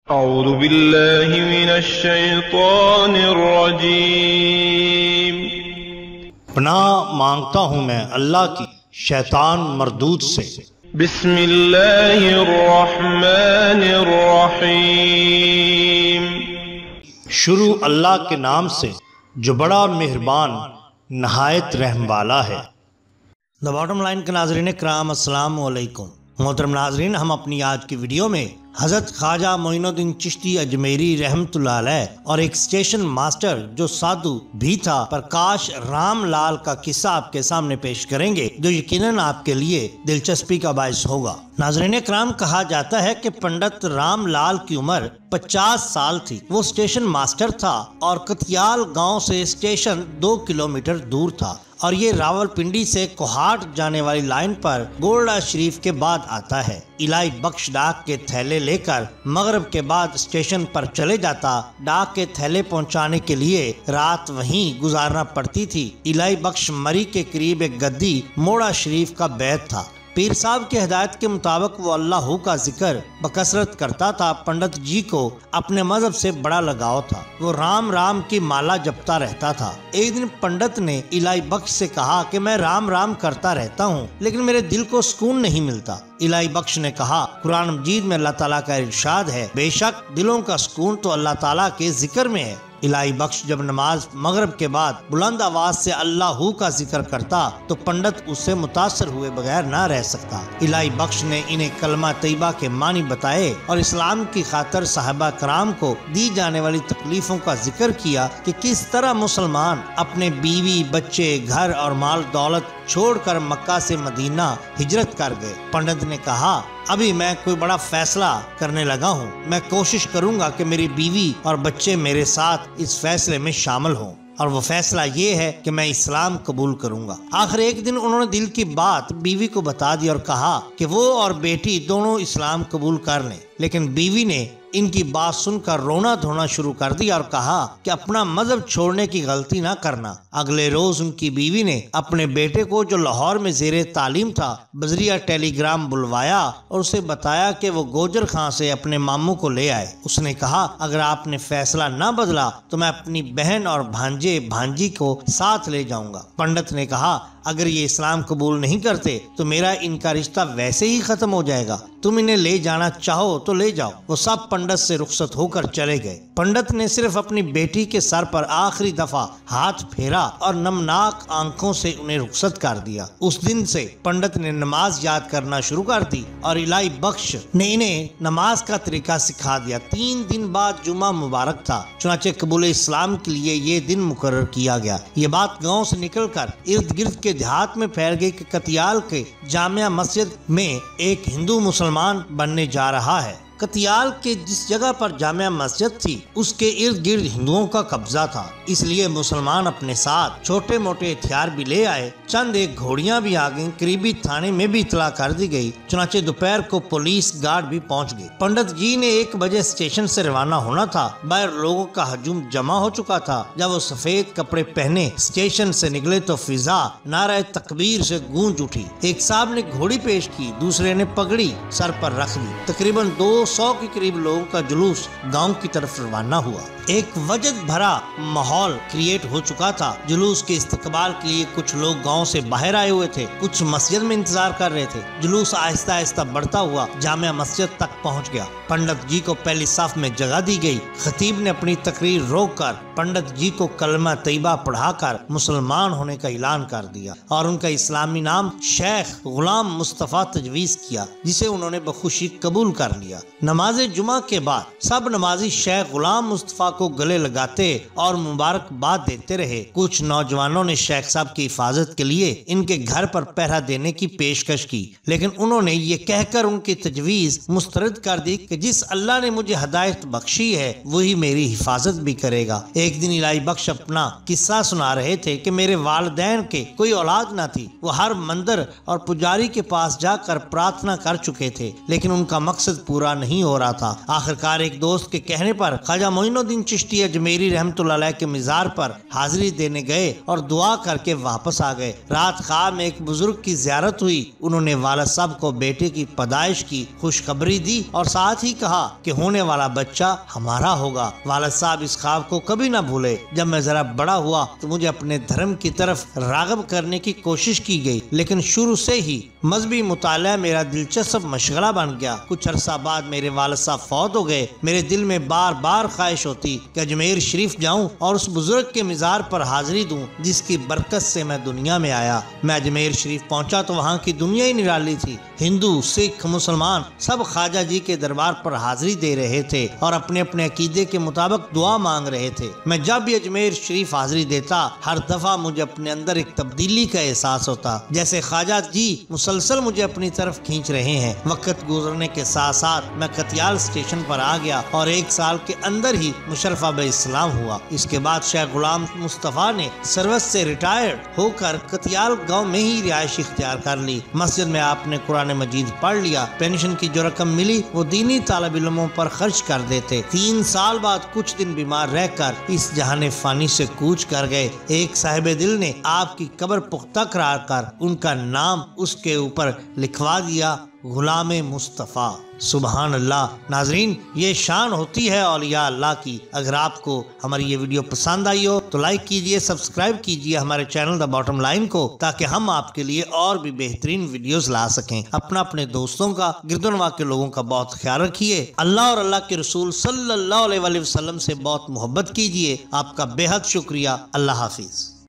اعوذ باللہ من الشیطان الرجیم۔ پناہ مانگتا ہوں میں اللہ کی شیطان مردود سے۔ بسم اللہ الرحمن الرحیم۔ شروع اللہ کے نام سے جو بڑا مہربان نہایت رحم والا ہے۔ دا باٹم لائن کے ناظرین کرام، السلام علیکم۔ محترم ناظرین، ہم اپنی آج کی ویڈیو میں حضرت خواجہ معین الدین چشتی اجمیری رحمت اللہ علیہ اور ایک اسٹیشن ماسٹر جو سادھو بھی تھا پرکاش رام لال کا قصہ آپ کے سامنے پیش کریں گے، جو یقیناً آپ کے لیے دلچسپی کا باعث ہوگا۔ ناظرین کرام، کہا جاتا ہے کہ پنڈت رام لال کی عمر 50 سال تھی۔ وہ اسٹیشن ماسٹر تھا اور کتیال گاؤں سے اسٹیشن 2 کلومیٹر دور تھا اور یہ راول پنڈی سے کوہاٹ جانے والی لائن پر گولڈا شریف کے بعد آتا ہے۔ الہی بخش ڈاک کے تھیلے لے کر مغرب کے بعد اسٹیشن پر چلے جاتا۔ ڈاک کے تھیلے پہنچانے کے لیے رات وہیں گزارنا پڑتی تھی۔ الہی بخش مری کے قریب ایک گدی موڑا شریف کا بیت تھا۔ پیر صاحب کی ہدایت کے مطابق وہ اللہ کا ذکر بکثرت کرتا تھا۔ پنڈت جی کو اپنے مذہب سے بڑا لگاؤ تھا۔ وہ رام رام کی مالا جپتا رہتا تھا۔ ایک دن پنڈت نے الہی بخش سے کہا کہ میں رام رام کرتا رہتا ہوں لیکن میرے دل کو سکون نہیں ملتا۔ الہی بخش نے کہا، قرآن مجید میں اللہ تعالیٰ کا ارشاد ہے، بے شک دلوں کا سکون تو اللہ تعالیٰ کے ذکر میں ہے۔ الہی بخش جب نماز مغرب کے بعد بلند آواز سے اللہ کا ذکر کرتا تو پنڈت اس سے متاثر ہوئے بغیر نہ رہ سکتا۔ الہی بخش نے انہیں کلمہ طیبہ کے معنی بتائے اور اسلام کی خاطر صحابہ کرام کو دی جانے والی تکلیفوں کا ذکر کیا کہ کس طرح مسلمان اپنے بیوی، بچے، گھر اور مال دولت چھوڑ کر مکہ سے مدینہ ہجرت کر گئے۔ پنڈت نے کہا، ابھی میں کوئی بڑا فیصلہ کرنے لگا ہوں۔ میں کوشش کروں گا کہ میری بیوی اور بچے میرے ساتھ اس فیصلے میں شامل ہوں، اور وہ فیصلہ یہ ہے کہ میں اسلام قبول کروں گا۔ آخر ایک دن انہوں نے دل کی بات بیوی کو بتا دی اور کہا کہ وہ اور بیٹی دونوں اسلام قبول کر لیں، لیکن بیوی نے ان کی بات سن کر رونا دھونا شروع کر دیا اور کہا کہ اپنا مذہب چھوڑنے کی غلطی نہ کرنا۔ اگلے روز ان کی بیوی نے اپنے بیٹے کو جو لاہور میں زیر تعلیم تھا بذریعہ ٹیلی گرام بلوایا اور اسے بتایا کہ وہ گوجر خان سے اپنے ماموں کو لے آئے۔ اس نے کہا، اگر آپ نے فیصلہ نہ بدلا تو میں اپنی بہن اور بھانجے بھانجی کو ساتھ لے جاؤں گا۔ پنڈت نے کہا، اگر یہ اسلام قبول نہیں کرتے تو میرا ان کا رشتہ ویسے ہی ختم ہو جائے گا۔ تم انہیں لے جانا چاہو تو لے جاؤ۔ وہ سب پنڈت سے رخصت ہو کر چلے گئے۔ پنڈت نے صرف اپنی بیٹی کے سر پر آخری دفعہ ہاتھ پھیرا اور نمناک آنکھوں سے انہیں رخصت کر دیا۔ اس دن سے پنڈت نے نماز یاد کرنا شروع کر دی اور الہی بخش نے انہیں نماز کا طریقہ سکھا دیا۔ 3 دن بعد جمعہ مبارک تھا، چنانچہ قبول اسلام کے لیے یہ دن مقرر کیا گیا۔ یہ بات گاؤں سے نکل کر ارد گرد کے دیہات میں پھیل گئی کہ کتیال کے جامع مسجد میں ایک ہندو مسلمان بننے جا رہا ہے۔ کتیال کے جس جگہ پر جامع مسجد تھی اس کے ارد گرد ہندوؤں کا قبضہ تھا، اس لیے مسلمان اپنے ساتھ چھوٹے موٹے ہتھیار بھی لے آئے۔ چند ایک گھوڑیاں بھی آ گئیں۔ قریبی تھانے میں بھی اطلاع کر دی گئی، چنانچہ دوپہر کو پولیس گارڈ بھی پہنچ گئی۔ پنڈت جی نے 1 بجے اسٹیشن سے روانہ ہونا تھا۔ باہر لوگوں کا ہجوم جمع ہو چکا تھا۔ جب وہ سفید کپڑے پہنے اسٹیشن سے نکلے تو فضا نعرہ تکبیر سے گونج اٹھی۔ ایک صاحب نے گھوڑی پیش کی، دوسرے نے پگڑی سر پر رکھ دی۔ تقریباً 200 کے قریب لوگوں کا جلوس گاؤں کی طرف روانہ ہوا۔ ایک وجد بھرا ماحول کریٹ ہو چکا تھا۔ جلوس کے استقبال کے لیے کچھ لوگ گاؤں سے باہر آئے ہوئے تھے، کچھ مسجد میں انتظار کر رہے تھے۔ جلوس آہستہ آہستہ بڑھتا ہوا جامع مسجد تک پہنچ گیا۔ پنڈت جی کو پہلی صف میں جگہ دی گئی۔ خطیب نے اپنی تقریر روک کر پنڈت جی کو کلمہ طیبہ پڑھا کر مسلمان ہونے کا اعلان کر دیا اور ان کا اسلامی نام شیخ غلام مصطفیٰ تجویز کیا، جسے انہوں نے بخوشی قبول کر لیا۔ نماز جمعہ کے بعد سب نمازی شیخ غلام مصطفیٰ کو گلے لگاتے اور مبارکباد دیتے رہے۔ کچھ نوجوانوں نے شیخ صاحب کی حفاظت کے لیے ان کے گھر پر پہرا دینے کی پیشکش کی، لیکن انہوں نے یہ کہہ کر ان کی تجویز مسترد کر دی کہ جس اللہ نے مجھے ہدایت بخشی ہے وہی میری حفاظت بھی کرے گا۔ ایک دن الہی بخش اپنا قصہ سنا رہے تھے کہ میرے والدین کے کوئی اولاد نہ تھی۔ وہ ہر مندر اور پجاری کے پاس جا کر پرارتھنا کر چکے تھے لیکن ان کا مقصد پورا نہیں ہو رہا تھا۔ آخرکار ایک دوست کے کہنے پر خواجہ معین الدین چشتی اجمیری رحمۃ اللہ علیہ کے مزار پر حاضری دینے گئے اور دعا کر کے واپس آ گئے۔ رات خواب میں ایک بزرگ کی زیارت ہوئی۔ انہوں نے والد صاحب کو بیٹے کی پیدائش کی خوشخبری دی اور ساتھ ہی کہا کہ ہونے والا بچہ ہمارا ہوگا۔ والد صاحب اس خواب کو کبھی نہ بھولے۔ جب میں ذرا بڑا ہوا تو مجھے اپنے دھرم کی طرف راغب کرنے کی کوشش کی گئی، لیکن شروع سے ہی مذہبی مطالعہ میرا دلچسپ مشغلہ بن گیا۔ کچھ عرصہ بعد میرے والد صاحب فوت ہو گئے۔ میرے دل میں بار بار خواہش ہوتی کہ اجمیر شریف جاؤں اور اس بزرگ کے مزار پر حاضری دوں جس کی برکت سے میں دنیا میں آیا۔ میں اجمیر شریف پہنچا تو وہاں کی دنیا ہی نرالی تھی۔ ہندو، سکھ، مسلمان سب خواجہ جی کے دربار پر حاضری دے رہے تھے اور اپنے اپنے عقیدے کے مطابق دعا مانگ رہے تھے۔ میں جب بھی اجمیر شریف حاضری دیتا ہر دفعہ مجھے اپنے اندر ایک تبدیلی کا احساس ہوتا، جیسے خواجہ جی مسلسل مجھے اپنی طرف کھینچ رہے ہیں۔ وقت گزرنے کے ساتھ ساتھ میں کتیال اسٹیشن پر آ گیا اور 1 سال کے اندر ہی مشرفہ بہ اسلام ہوا۔ اس کے بعد شیخ غلام مصطفیٰ نے سروس سے ریٹائرڈ ہو کر کتیال گاؤں میں ہی رہائش اختیار کر لی۔ مسجد میں آپ نے قرآن مجید پڑھ لیا۔ پینشن کی جو رقم ملی وہ دینی طالب علموں پر خرچ کر دیتے۔ 3 سال بعد کچھ دن بیمار رہ کر اس جہان فانی سے کوچ کر گئے۔ ایک صاحب دل نے آپ کی قبر پختہ قرار کر ان کا نام اس کے اوپر لکھوا دیا، غلام مصطفیٰ۔ سبحان اللہ۔ ناظرین، یہ شان ہوتی ہے اولیاء اللہ کی۔ اگر آپ کو ہماری یہ ویڈیو پسند آئی ہو تو لائک کیجئے، سبسکرائب کیجئے ہمارے چینل دا باٹم لائن کو، تاکہ ہم آپ کے لیے اور بھی بہترین ویڈیوز لا سکیں۔ اپنے دوستوں کا، گرد و نواح کے لوگوں کا بہت خیال رکھیے۔ اللہ اور اللہ کے رسول صلی اللہ علیہ وسلم سے بہت محبت کیجئے۔ آپ کا بے حد شکریہ۔ اللہ حافظ۔